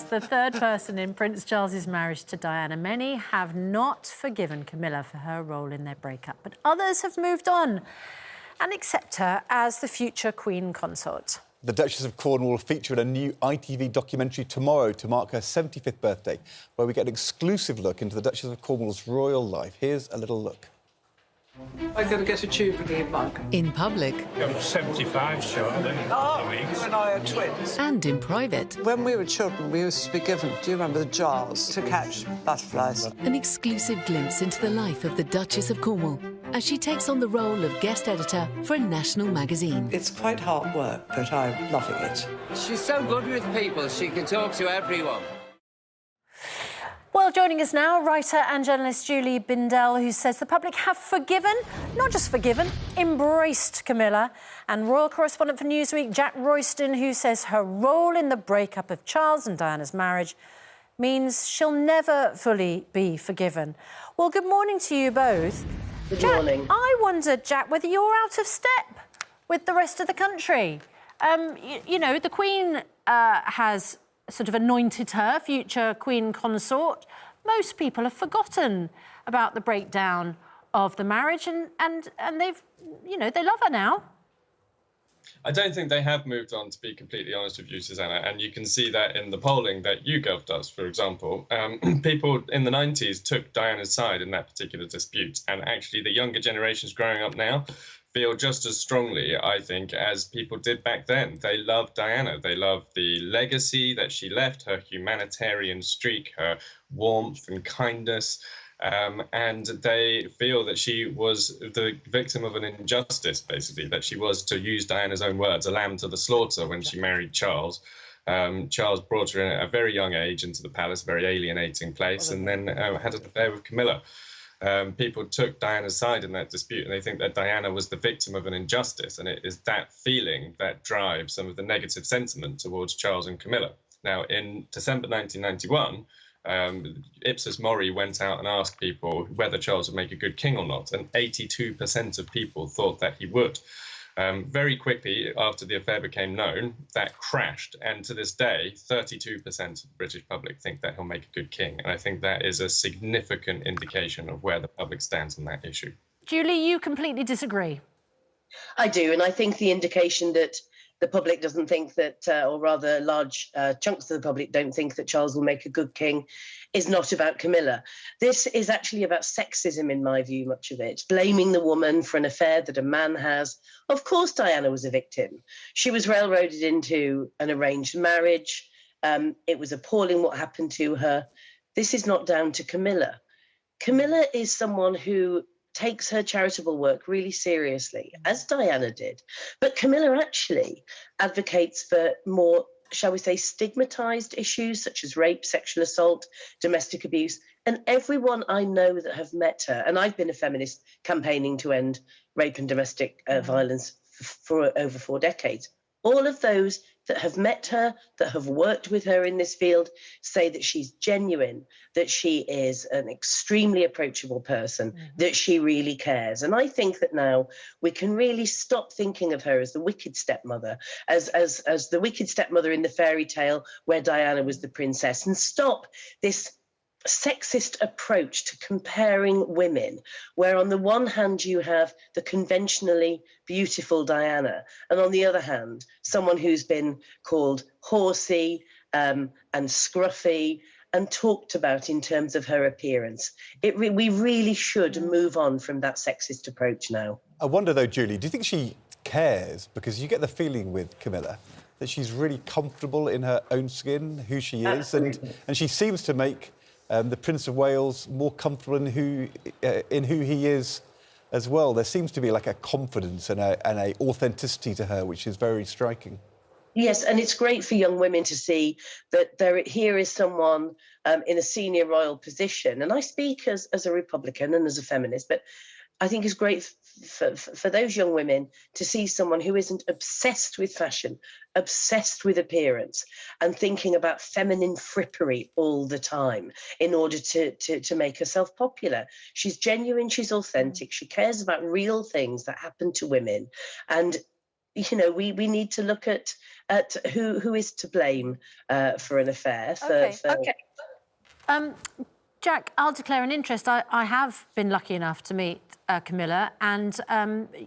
the third person in Prince Charles's marriage to Diana. Many have not forgiven Camilla for her role in their breakup, but others have moved on and accept her as the future Queen Consort. The Duchess of Cornwall featured a new ITV documentary tomorrow to mark her 75th birthday, where we get an exclusive look into the Duchess of Cornwall's royal life. Here's a little look. I'm going to get a tube of the mug. In public. I'm 75 short. You and I are twins. And in private. When we were children, we used to be given, do you remember, the jars to catch butterflies? An exclusive glimpse into the life of the Duchess of Cornwall as she takes on the role of guest editor for a national magazine. It's quite hard work, but I'm loving it. She's so good with people, she can talk to everyone. Well, joining us now, writer and journalist Julie Bindel, who says the public have forgiven, not just forgiven, embraced Camilla, and royal correspondent for Newsweek, Jack Royston, who says her role in the breakup of Charles and Diana's marriage means she'll never fully be forgiven. Well, good morning to you both. Good morning. I wondered, Jack, whether you're out of step with the rest of the country. You know, the Queen has sort of anointed her future Queen Consort. Most people have forgotten about the breakdown of the marriage and they've, you know, they love her now. I don't think they have moved on, to be completely honest with you, Susanna, and you can see that in the polling that YouGov does, for example. People in the 90s took Diana's side in that particular dispute, and actually the younger generations growing up now feel just as strongly, I think, as people did back then. They love Diana. They love the legacy that she left, her humanitarian streak, her warmth and kindness. And they feel that she was the victim of an injustice, basically, that she was, to use Diana's own words, a lamb to the slaughter when she married Charles. Charles brought her in at a very young age into the palace, a very alienating place, and then had an affair with Camilla. People took Diana's side in that dispute, and they think that Diana was the victim of an injustice, and it is that feeling that drives some of the negative sentiment towards Charles and Camilla. Now, in December 1991, Ipsos Mori went out and asked people whether Charles would make a good king or not, and 82% of people thought that he would. Very quickly after the affair became known, that crashed, and to this day 32% of the British public think that he'll make a good king, and I think that is a significant indication of where the public stands on that issue. Julie, you completely disagree. I do, and I think the indication that the public doesn't think that, or rather large chunks of the public don't think that Charles will make a good king, is not about Camilla. This is actually about sexism, in my view, much of it. Blaming the woman for an affair that a man has. Of course Diana was a victim. She was railroaded into an arranged marriage. It was appalling what happened to her. This is not down to Camilla. Camilla is someone who takes her charitable work really seriously, as Diana did. But Camilla actually advocates for more, shall we say, stigmatized issues such as rape, sexual assault, domestic abuse. And everyone I know that have met her, and I've been a feminist campaigning to end rape and domestic violence for over 4 decades, all of those that have met her, that have worked with her in this field, say that she's genuine, that she is an extremely approachable person, that she really cares. And I think that now we can really stop thinking of her as the wicked stepmother, as the wicked stepmother in the fairy tale where Diana was the princess, and stop this sexist approach to comparing women, where on the one hand you have the conventionally beautiful Diana, and on the other hand, someone who's been called horsey and scruffy and talked about in terms of her appearance. We really should move on from that sexist approach now. I wonder, though, Julie, do you think she cares? Because you get the feeling with Camilla that she's really comfortable in her own skin, who she is, and she seems to make the Prince of Wales more comfortable in who he is as well. There seems to be like a confidence and a authenticity to her, which is very striking. Yes, and it's great for young women to see that here is someone in a senior royal position. And I speak as a Republican and as a feminist, but I think it's great for those young women to see someone who isn't obsessed with fashion, obsessed with appearance, and thinking about feminine frippery all the time in order to make herself popular. She's genuine, she's authentic, she cares about real things that happen to women. And you know, we need to look at who is to blame for an affair. Jack, I'll declare an interest. I have been lucky enough to meet Camilla, and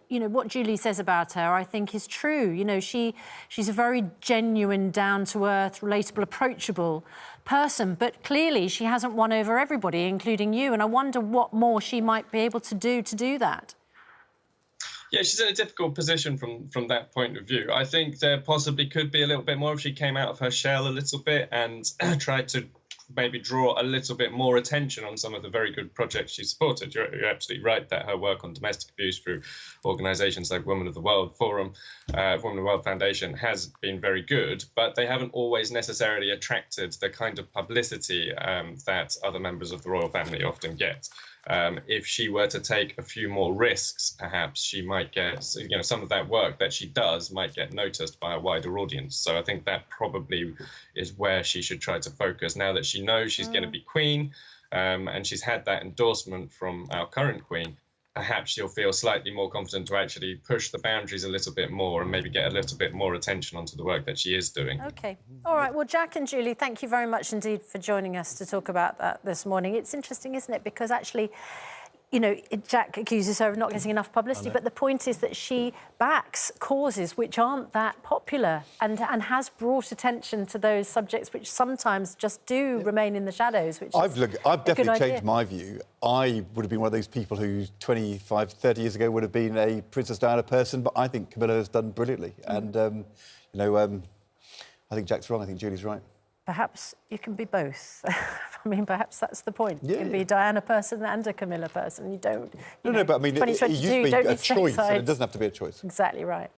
you know what Julie says about her, I think is true. You know, she's a very genuine, down-to-earth, relatable, approachable person, but clearly she hasn't won over everybody, including you. And I wonder what more she might be able to do that. Yeah, she's in a difficult position from that point of view. I think there possibly could be a little bit more if she came out of her shell a little bit and tried to maybe draw a little bit more attention on some of the very good projects she supported. You're absolutely right that her work on domestic abuse through organisations like Women of the World Forum, Women of the World Foundation has been very good, but they haven't always necessarily attracted the kind of publicity that other members of the royal family often get. If she were to take a few more risks, perhaps she might get, you know, some of that work that she does might get noticed by a wider audience. So I think that probably is where she should try to focus now that she knows she's going to be queen, and she's had that endorsement from our current queen. Perhaps she'll feel slightly more confident to actually push the boundaries a little bit more and maybe get a little bit more attention onto the work that she is doing. OK. All right. Well, Jack and Julie, thank you very much indeed for joining us to talk about that this morning. It's interesting, isn't it? Because actually, you know, Jack accuses her of not getting enough publicity, but the point is that she backs causes which aren't that popular and has brought attention to those subjects which sometimes just do remain in the shadows. Which I've definitely changed my view. I would have been one of those people who 25, 30 years ago would have been a Princess Diana person, but I think Camilla has done brilliantly. And, you know, I think Jack's wrong. I think Julie's right. Perhaps you can be both. I mean, perhaps that's the point. Yeah. You can be a Diana person and a Camilla person. You don't. No, but I mean, it used to be a choice, and it doesn't have to be a choice. Exactly right.